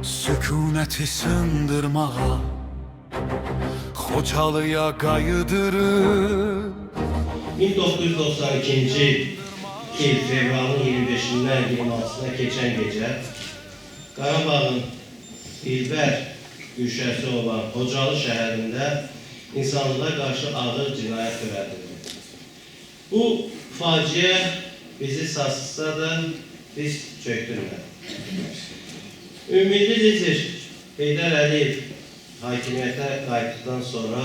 Sükuneti sındırmağa Xocalıya qayıdırır 1992 il fevralın 25'indən 26'sına keçən gecə Qarabağın İlbər güşəsi olan Xocalı şəhərində insanlığa qarşı ağır cinayət törədildi. Bu faciə bizi sarsıtsa da biz çöktürmədi. Ümumi lider Heydər Əliyev hakimiyyətə qayıtdıqdan sonra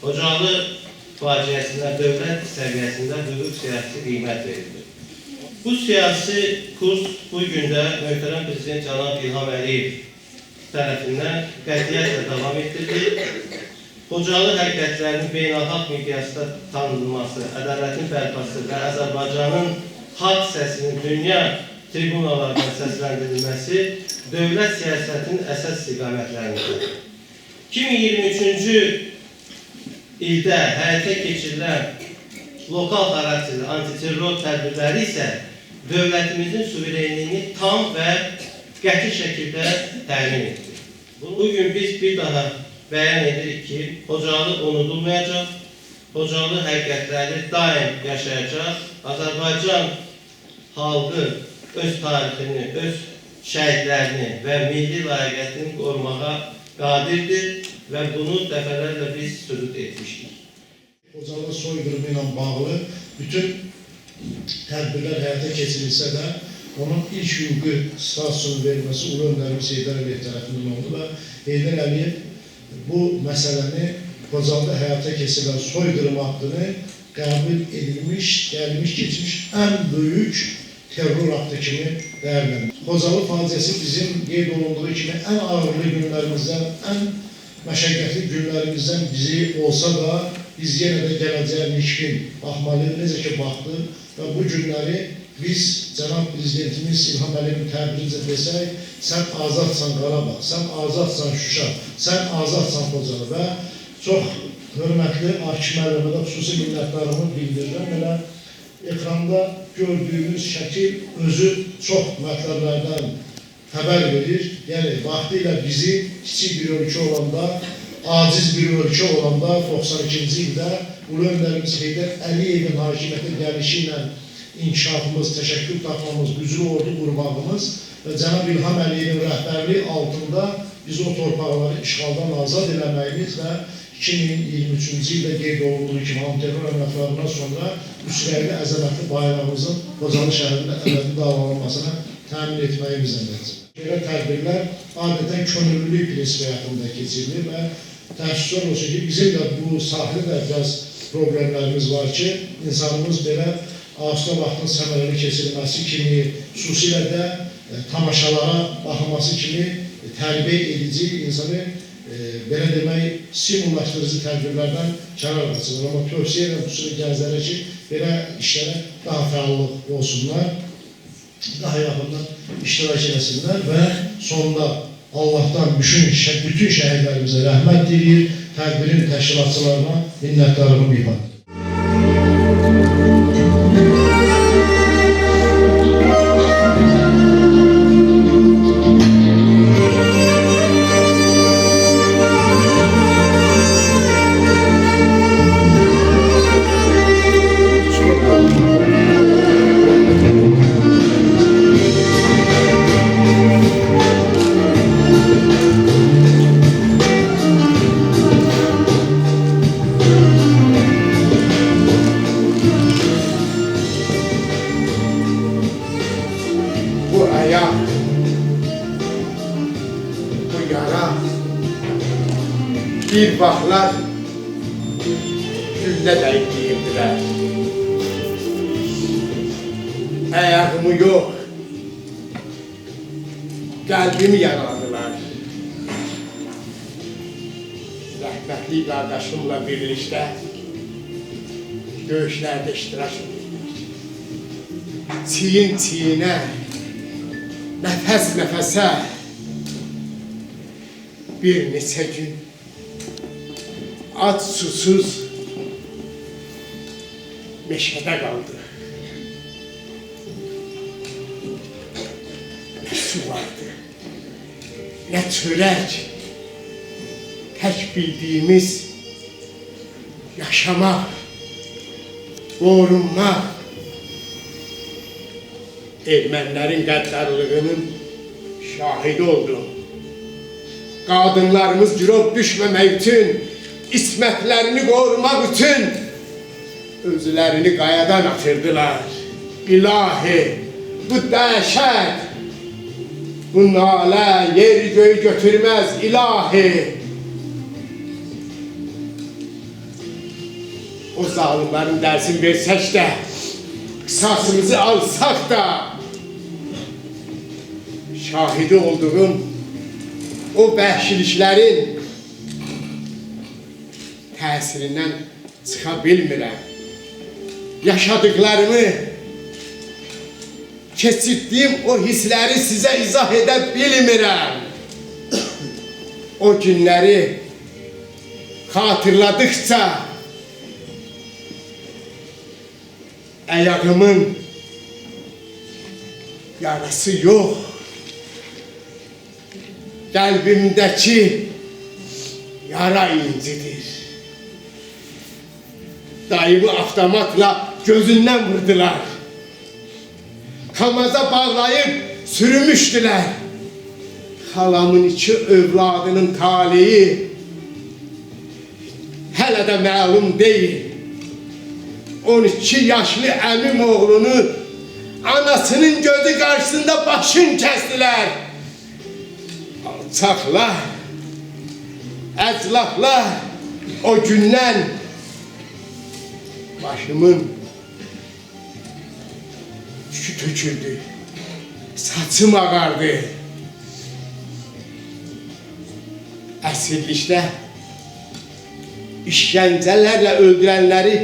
Xocalı faciəsinə dövlət səviyyəsində hüquq siyasi qiymət verildi. Bu siyasi kurs bugün də möhtərəm Prezident Cənab İlham Əliyev tərəfindən qətiyyətlə davam etdirildi. Xocalı həqiqətlərinin beynəlxalq miqyasda tanınması, ədalətin bərpası və Azərbaycanın haqq səsinin dünya tribunalarında səsləndirilməsi dövlət siyasətinin əsas istiqamətlərindir. 2023-cü ildə həyata keçirilən lokal xarakterli antiterror tədbirləri isə dövlətimizin suverenliyini tam və qəti şəkildə təmin etdi. Bugün biz bir daha bəyan edirik ki, Xocalı unudulmayacaq, Xocalı həqiqətləri daim yaşayacaq, Azərbaycan xalqı öz tarixini, öz şəhidlərini və milli layiqiyyətini qorumağa qadirdir və bunu dəfələrlə biz sübut etmişdik. Xocalı soyqırımı ilə bağlı bütün tədbirlər həyata keçirilsə də, onun ilk hüquqi statusunu verilməsi Ulu Öndərimiz Heydər Əliyev tərəfindən oldu və Heydər Əliyev bu məsələni Xocalıda həyata keçirilən soyqırım haqqını qəbul edilmiş, gəlmiş, keçmiş ən böyük terror aktı kimi dəyərləndirir. Xocalı faciəsi bizim qeyd olunduğu kimi ən ağırlı günlərimizdən, ən məşəqqətli günlərimizdən bizi olsa da biz yenə də gələcəyə nikbin baxmalıyıq, necə ki baxdı və bu günləri biz Cənab Prezidentimiz İlham Əliyevin təbirincə desək, sən azadsan Qarabağ, sən azadsan Şuşa, sən azadsan Xocalı və çox hörmətli Akif müəllimə xüsusi minnətdarımı bildirirəm. Belə ekranda gördüyümüz şəkil özü çox mətləblərdən xəbər verir. Yəni, vaxtilə bizi kiçik bir ölkə olanda, aciz bir ölkə olanda 92-ci ildə Ulu Öndərimiz Heydər Əliyevin hakimiyyətə gəlişi ilə inkişafımız, təşəkkür tapmamız, güclü ordu qurmağımız və Cənab İlham Əliyevin rəhbərliyi altında biz o torpaqları işğaldan azad eləməyimiz və 2023-cü ildə qeyd olunduğu kimi antiterror əməliyyatlarından sonra üsrəyli əzəmətli bayrağımızın Xocalı şəhərində əbədi davranılmasına təmin etməyimizlə nəticədir. Belə tədbirlər adətən könüllülük prinsipi həyatında keçirilir və təəssüflər olsun ki, bizim də bu sahədə biraz problemlərimiz var ki, insanımız belə asudə vaxtın səmərəli keçirilməsi kimi, xüsusilə də tamaşalara baxılması kimi tərbiyə edici, insanı belə demək, simullaşdırıcı tədbirlərdən kənar qaçılır. Amma tövsiyə edən xüsusilə gənclərə ki, belə işlərə daha fəallıq olsunlar, daha yaxından iştirak eləsinlər və sonunda Allah'tan bütün şəhidlərimizə rəhmət diləyir, tədbirin təşkilatçılarına minnətdarlığımı ifadə edir. Bir vaxtlar güllə dəyib deyirdilər. Ayağımı yox, qəlbimi yaraladılar. Rəhmətli qardaşımla birlikdə döyüşlərdə iştirak edirdik. Çiyin-çiyinə, nəfəs-nəfəsə bir neçə gün ac susuz meşədə qaldı. Su vardı, ne çörek. Tek bildiğimiz yaşamak, korunmak. Ermenilerin qəddarlığının şahidi oldum. Kadınlarımız girov düşmemek için, ismetlerini korumak için özlerini kayadan atırdılar. İlahi, bu dehşet, bu nale yeri göğü götürmez ilahi. O zalimlerin dersini versek de, kısasımızı alsak da, şahidi olduğum o vəhşiliklərin təsirindən çıxa bilmirəm. Yaşadıklarımı, keçirdiyim o hissləri sizə izah edə bilmirəm. O günləri xatırladıkça ayağımın yarası yox. Qəlbimdəki yara incidir. Dayımı avtomatla gözündən vurdular. Kamaza bağlayıp sürmüşdülər. Halamın iki övladının talihi hələ də məlum deyil. 12 yaşlı əmim oğlunu anasının gözü karşısında başın kestiler. Alçaklar, əclaflar o gündən başımın tükü töküldü, saçım ağardı. Əsirlikdə işgəncələrlə öldürənləri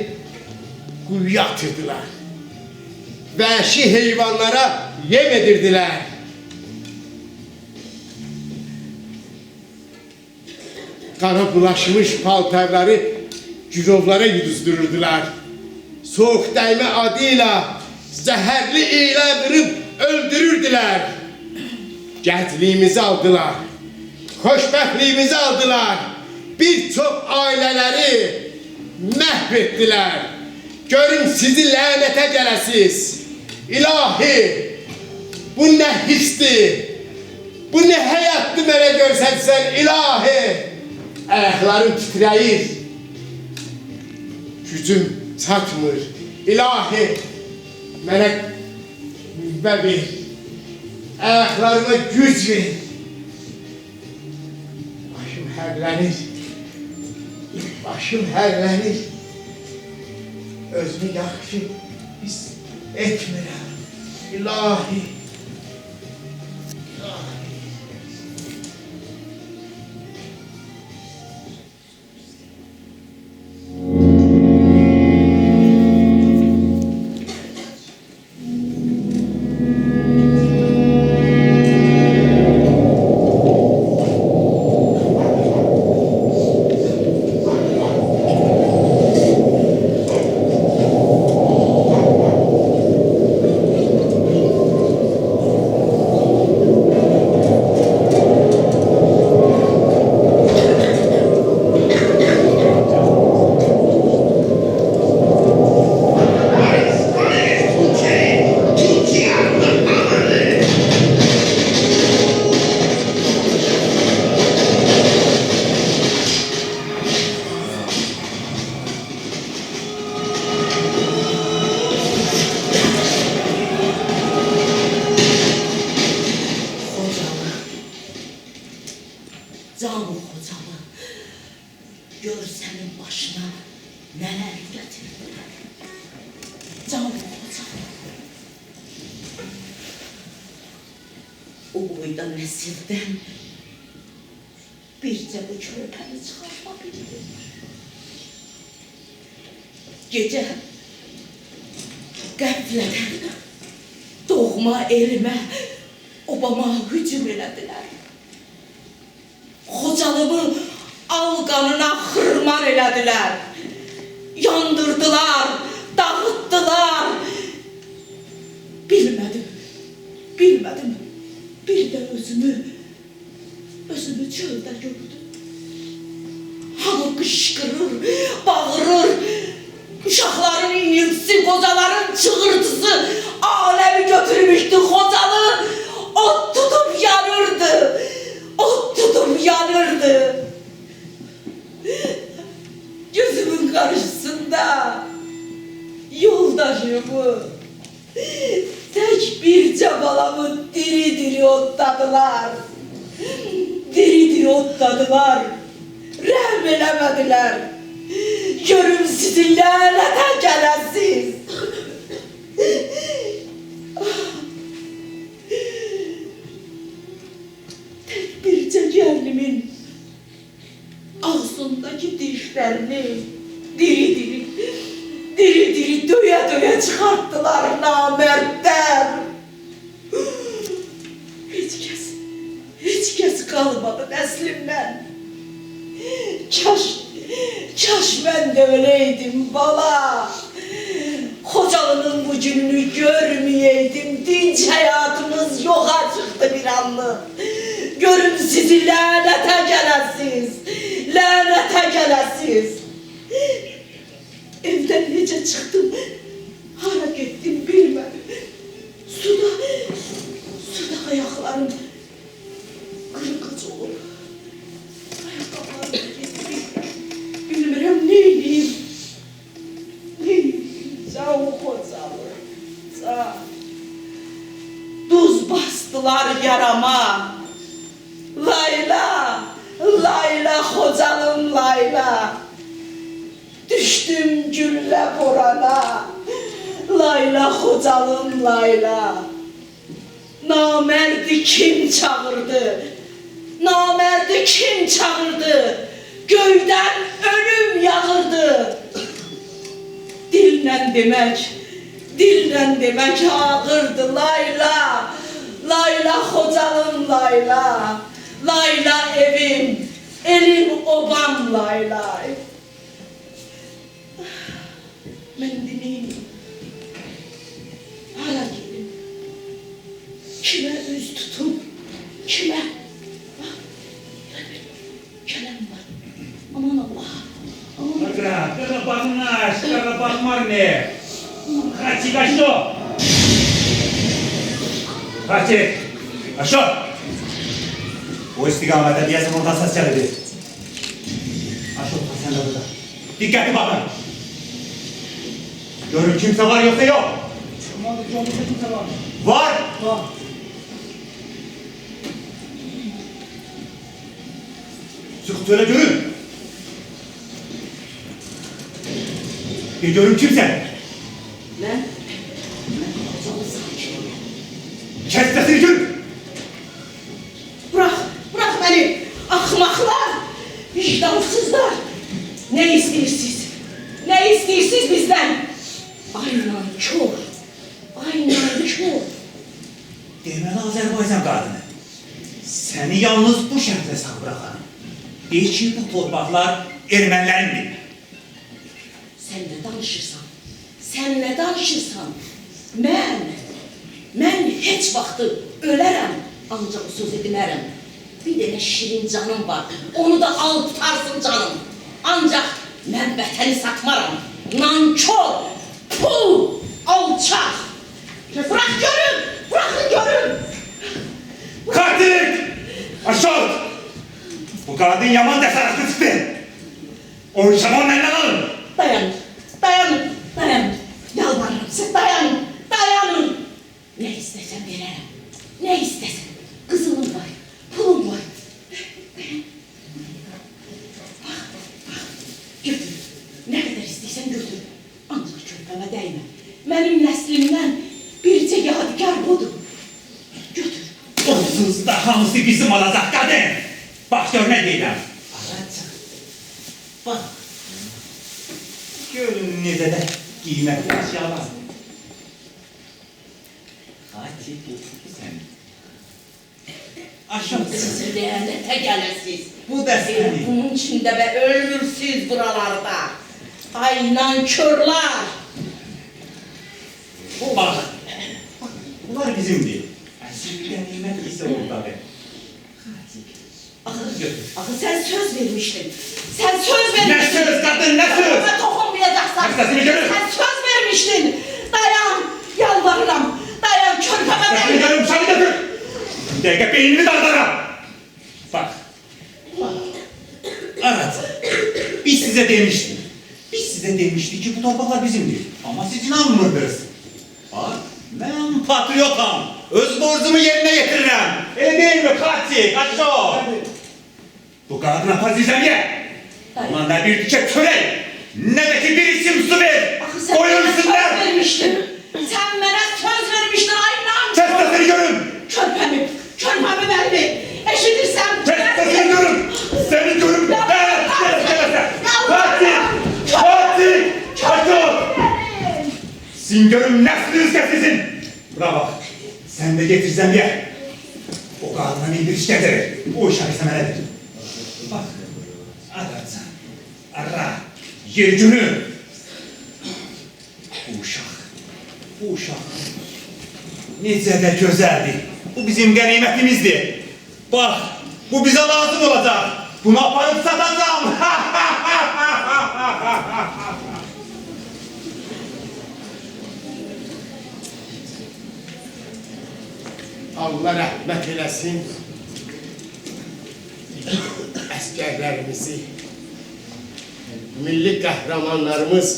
quyuya atırdılar. Vəhşi heyvanlara yem edirdiler. Qana bulaşmış paltarları girovlara yuduzdururdular. Soğuk değme adıyla zəhərli iğlə qırıb öldürürdülər. Gəncliyimizi aldılar. Xoşbəxtliyimizi aldılar. Bir çox ailələri məhv etdilər. Görün sizi lənətə gələsiz. İlahi, bu nə histir? Bu nə həyatdır mənə görsətsən ilahi? Ayaqlarım titrəyir. Gücüm çatmır. İlahi, mənə mühbə ver. Ayaqlarıma güc ver. Başım hərlənir. Başım hərlənir. Özümü yaxşı hiss etmirəm. İlahi. Canım Xocalı, gör sənin başına nələr gətirdilər. Canım Xocalı, o boyda nəsildən bircə bu körpəni çıxarma bildi. Gecə qəflədən doğma elimə, obama hücum elədilər. Xocalımı alqanına xırman elədilər. Yandırdılar, dağıttılar. Bilmədim, bir də özümü özümü çöldə gördüm. Hamı qışqırır, bağırır. Uşaqların iniltisi, qocaların çığırtısı aləmi götürmüşdü Xocalı. Ot tutup yanırdı. Ot tutup yanırdı. Gözümün karşısında yoldaşımı, tek bircə balamı diri-diri otladılar. Diri-diri otladılar. Rəhm eləmədilər. Görüm sizi lənətə gələsiz. Tek bircə gəlinimin ağzındakı dişlərini diri-diri döyə-döyə çıxartdılar namərdlər. Heç kəs qalmadı nəslimdən. Kaş mən də öləydim bala. Xocalı'nın bu gününü görməyəydim. Dinç həyatımız yoxa çıxdı bir anlıq. Görün sizi lənətə gələsiz. Lənətə gələsiz. Evdən necə çıxdım, hara getdim bilmədim. Suda ayaqlarım qırqıc olub. Ayaqqabılarım getdim. Bilmirəm neyliyim. Sağ ol Xocalı, sağ. Duz bastılar yarama. Layla, Layla Xocalım Layla. Düştüm güllə borana. Layla Xocalım Layla. Namərdi kim çağırdı? Namərdi kim çağırdı? Göydən ölüm yağırdı. Dillə demək ağırdı Layla. Layla Xocalım Layla. Layla evim, elim obam Layla. Mən dineyim. Hara gedim? Kimə üz tutum? Kimə? Bak, kələm var. Aman Allah. Aman Allah. Карабахмарне! Хати, что? Хати! А что? O istikamete diyesem oradan ses geldi. Aşok sen de burada. Dikkatli bakın. Görün kimse var yoksa yok. Kimse var. Var. Var. Çıkıp söyle görün. Bir görün kimse. Ben Xocalı sakin. Kes sesini görün. Bırak beni, ahmaklar, vicdansızlar. Ne istiyorsunuz? Ne istiyorsunuz bizden? Aynen kör, aynen kör. Deməli Azərbaycan qadını. Səni yalnız bu şərtlə sağ bıraxan. Deyir ki, bu torpaqlar ermənilərindir. Sen ne danışırsan? Sen ne danışırsan? Ben hiç vaxtı ölərəm, ancaq o söz edinərəm. Bir dənə şirin canım var, onu da al tutarsın canım. Ancaq mən vətəni satmaram. Nankör, pul, alçaq. Bırak görün, bırakın görün. Katil! Aşağı! Bu qadın yaman cəsarətli çıxdı. O işamı məndən alın. Dayanın. Yalvarırım size, dayanın. Ne istesen verərəm, ne istesen. Kızımın var, pulum var. Bak, götür. Ne kadar isteysen götür. Ancaq körpəmə dəymə. Mənim nəslimdən bircə yadigar budur. Götür. Onsuz da hamısı bizim olacaq qadın. Bax gör nə deyirəm. Araçıq. Bax. Görün necə də qiymətli əşyalar. Hadi götür sən. Aşağı. Siz lənətə gələsiz. Bu da sənin. Bunun içində və ölmürsüz buralarda. Ay nankörlər. Bax. Bunlar bizimdir. Əsil bir qənimət isə oradadır. Hadi. Axı sen söz vermiştin. Sen söz vermiştin. Ne söz kadın, ne söz? Bana dokunmayacaksan. Sesini görün. Sen söz vermiştin. Dayan, yalvarırım. Dayan, körpeme Sesini beni. görün, seni götür. Bir dakika beynini dağıtırım. Bak. Evet. Biz size demiştik. Biz size demiştik ki bu torpaqlar bizimdir. Ama siz inanmırdınız. Bak, ben patriotam. Öz borcumu yerine getiririm. Öyle değil mi? Kaço. Bu kadına pazizem ye. Ulan ne bir tüket çörek, ne de ki bir isim su ver. Axı sen Koyun bana söz üstünden. vermiştin. Sen bana söz vermiştin. Ay lan. Kes sesini görün. Körpemi verdi. Eşidirsen. Kes sesini görün. Seni görün. Evet, Fatih. Kaço. Sin görün nesliniz sizin. Buna bak. Sen de getirsen ye. O kadına bir iş getirir. O iş harisemeledir. Bak. Adarsan. Ara. Yer günü. Bu uşaq. Necə də gözəldir. Bu bizim qənimətimizdir. Bax, bu bizə lazım olacaq. Bunu aparıb satacağım. Allah rəhmət eləsin. Əsgərlərimizi, milli qəhrəmanlarımız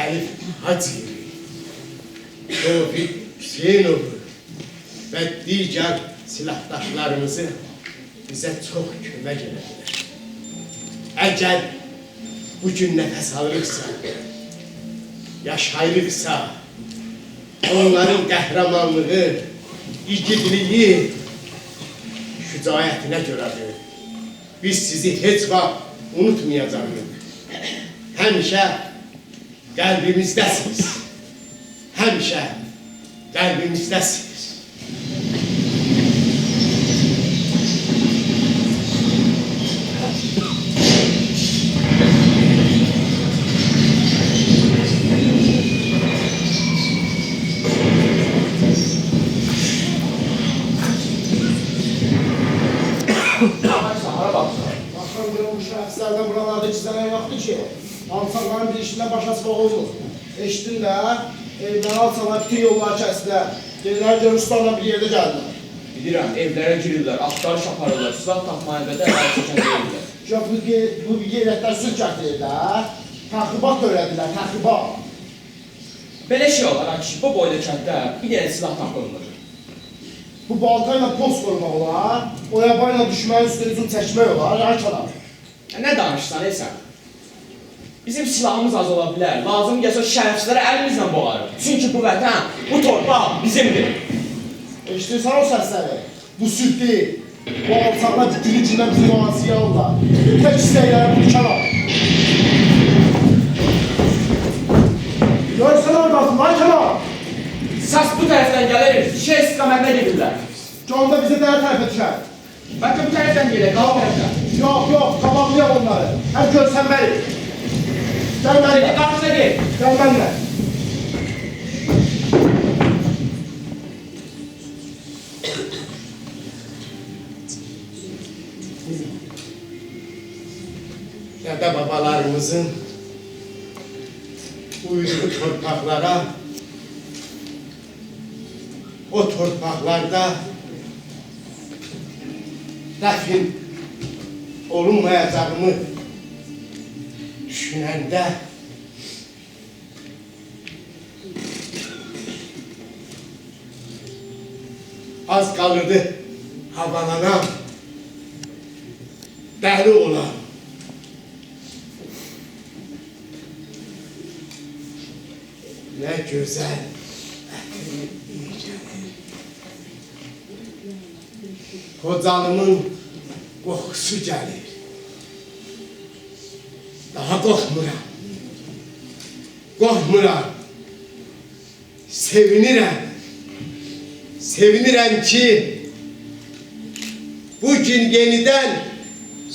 Əlif Hacı, Tofiq Hüseynoğlu və digər silahdaşlarımızı bizə çox kömək elədilər. Əgər bugün nəfəs alırıqsa, yaşayırıqsa, onların qəhrəmanlığı, igidliyi, şücaətinə görədir. Biz sizi heç vaxt unutmayacağıq. Həmişə qəlbimizdəsiniz. Həmişə qəlbimizdəsiniz. Baxın görüm bu şəxslərdən buralarda gizlənən yoxdur ki, alçaqların bir işində başa çıxmaq olmur. Eşitdinlər, evdən alçaqlar bütün yolları kəsdilər. Deyirlər ki, Ruslarla bir yerdə gəldilər. Bilirəm, evlərə girirlər, axtarış aparırlar, silah tapmaya qədər əl çəkən deyirlər. Yox, bu qeyrətlər sülh gətirirlər. Təxribat törədilər, təxribat. Belə şey olar, kişi, bu boyda kənddə bir dənə silah tapılmır. Bu baltayla post qoymaq olar, o yabayla düşmənin üstünə üzüm çəkmək olar, yarkalar. Nə danışsan, sən? Bizim silahımız az ola bilər, lazım gəlsə şərəfsizləri əlimizlə boğarıq. Çünki bu vətən, bu torpaq bizimdir. Eşidirsən o səsləri? Bu sülh deyil. Bu alçaqlar günü gündən bizi mühasirəyə alırlar. Tək istəkləri bu dükana. Görsən oradasın, lan Kemal! Səs bu tərəfdən gəlir, şey istiqamətinə gedirlər. Onda bizə dəyər tərəfə düşər. Bəlkə bu tərəfdən gəlir, qal tərəfdən. Yox, qabaqlayaq onları. Həm görsən bəli. Gəl mənimlə. Qarşıda gel. Gəl mənimlə. Dədə babalarımızın uyduğu torpaqlara, o torpaqlarda dəfin olunmayacağımı düşünəndə az qalırdı havalanam, dəli olam. Ne güzel, ətini iyi gəlir. Kocalımın qoxusu gəlir. Daha qorxmuram. Qorxmuram. Sevinirəm. Sevinirəm ki, bugün yenidən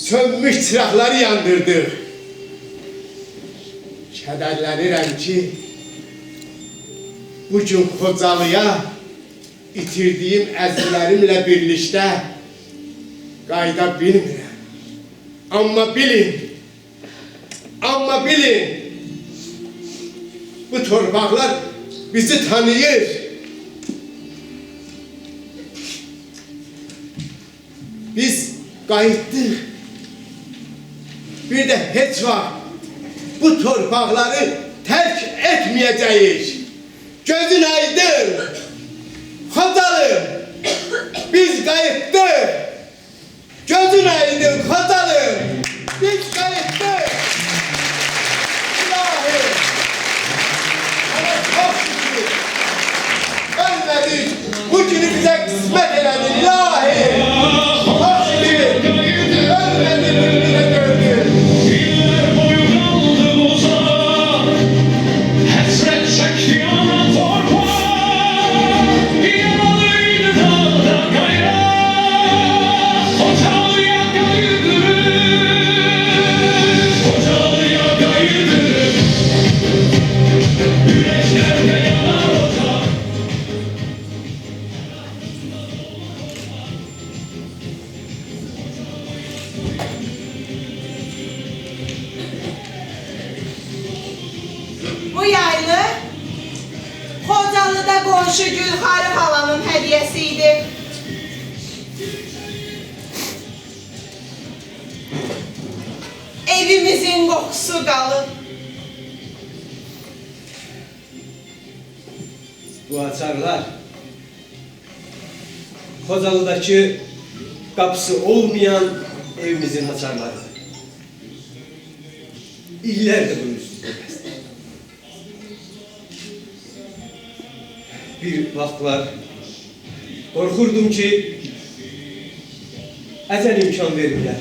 sönmüş çıraqları yandırdıq. Kədərlənirəm ki, bugün Xocalıya itirdiyim əzizlərimlə birlikdə qayda bilmirəm. Amma bilin, bu torpaqlar bizi tanıyır. Biz qayıtdıq. Bir də heç vaxt bu torpaqları tərk etməyəcəyik. Gözün aydın, Xocalım, biz qayıtdıq. Gözün aydın, Xocalım, biz qayıtdıq. İlahi, sana çok şükür. Ölmedik, bu günü bize kısmet eledin ilahi. Çok şükür, ölmedik, bu günü bize gördün. Yıllar boyu kaldı boza, hasret çekti ana torpak. Yanalıydı dağda gayra, Kocalı'ya gaydırır, Kocalı'ya gaydırır. Yüreklerde yanar ocak. Bu yaylı Xocalı'da qonşu Gülxarı halanın hədiyəsiydi. Evimizin qoxusu qalır. Bu açarlar Xocalı'daki kapısı olmayan evimizin açarları. İllerdir bunun üstünde. Bir vaxtlar qorxurdum ki əcəl imkan verirlər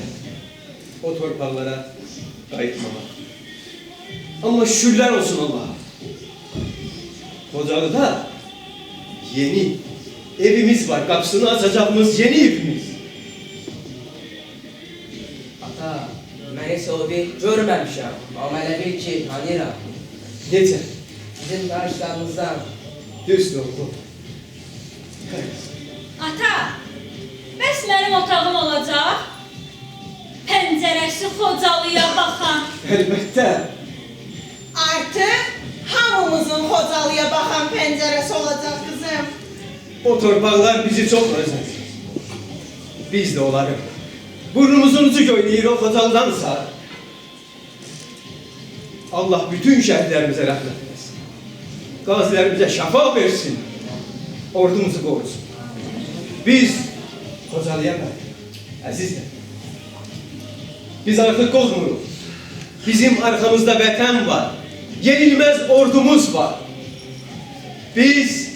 o torpaqlara qayıtmağa. Amma şükürlər olsun Allah'a. Xocalı'da yeni evimiz var. Kapısını açacağımız yeni evimiz. Ata, mən heç o bir görməmişəm. Amma elə bil ki, tanıyıram. Necə? Bizim qarşılarımızdan. Düzdür oğlum. Ata, bəs mənim otağım olacaq? Pəncərəsi Xocalıya baxan. Əlbəttə. Artıq hamımızın Xocalıya baxan pəncərəsi olacaq qızım. O torpaqlar bizi çox özlədi. Biz də onları. Burnumuzun ucu göynəyir o Xocalıdansa. Allah bütün şəhidlərimizə rəhmət etsin. Qazilərimizə şəfa versin. Ordumuzu qorusun. Biz Xocalıya qayıdırıq. Əzizlər. Biz artıq qorxmuruq. Bizim arkamızda vətən var. Yenilmez ordumuz var. Biz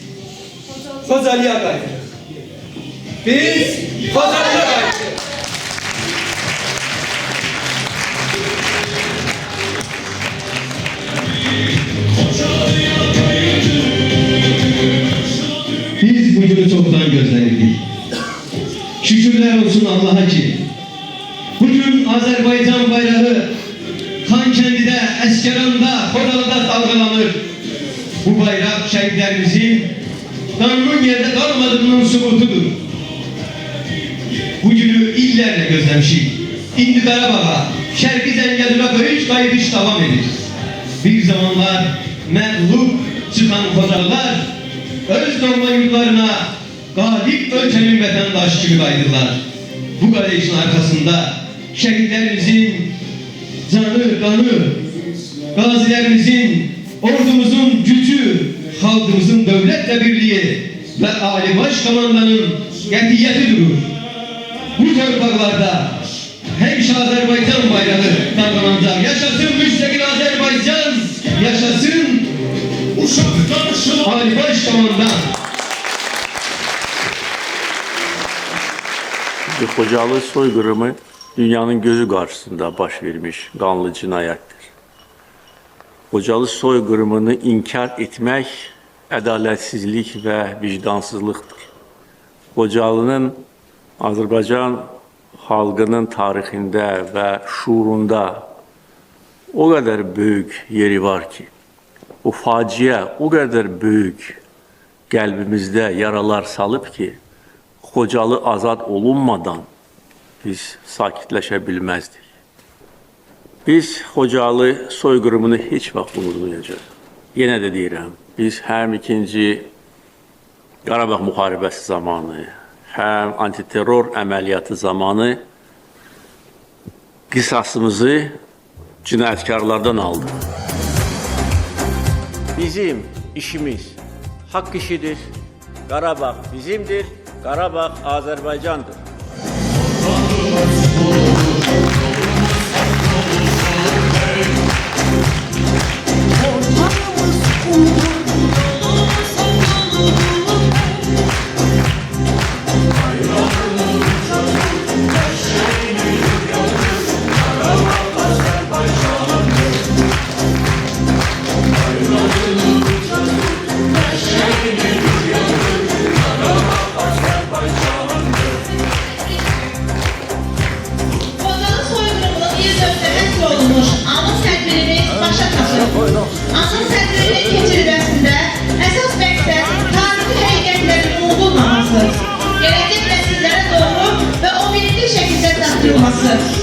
Xocalıya qayıdırıq. Biz Xocalıya qayıdırıq. Biz bu günü çoktan gözledik. Şükürler olsun Allah'a ki bugün Azerbaycan bayrağı Xankəndidə, Əsgəranda, Xocalıda dalgalanır. Bu bayrak şehitlerimizin kanunun yerde kalmadığının sübutudur. Bu günü illerle gözlemişik. İndi Qarabağ'a, Şərqi Zəngəzura böyük qayıdış devam edir. Bir zamanlar məğlub çıkan Xocalılar öz normal yurtlarına galip ölçenin vətəndaşı gibi qayıdırlar. Bu qarayışın arkasında şehitlerimizin canı, kanı, gazilerimizin, ordumuzun gücü, halkımızın devletle birliği ve Ali Başkomandanın qətiyyəti durur. Bu torpaqlarda hemşe Azerbaycan bayrağı dalgalanacak. Yaşasın müstakil Azerbaycan, yaşasın Ali Başkomandan. Xocalı soykırımı dünyanın gözü karşısında baş vermiş qanlı cinayətdir. Xocalı soykırımını inkar etmək ədalətsizlik və vicdansızlıqdır. Xocalının Azərbaycan xalqının tarixində və şuurunda o qədər böyük yeri var ki, bu faciə o qədər böyük qəlbimizdə yaralar salıb ki, Xocalı azad olunmadan biz sakitləşə bilməzdik. Biz Xocalı soyqırımını heç vaxt unutmayacağıq. Yenə də deyirəm, biz həm 2-ci Qarabağ müharibəsi zamanı, həm antiterror əməliyyatı zamanı qisasımızı cinayətkarlardan aldıq. Bizim işimiz haqq işidir. Qarabağ bizimdir, Qarabağ Azərbaycandır. Xocalı soyqırımının il dövründə həsr olunmuş anın tədbirinin başa çatır. Anın tədbirinin keçirilməsində əsas məqsəd tarixi həqiqətlərin unudulmaması, gələcək nəsillərə doğru və o bilindik şəkildə çatdırılması.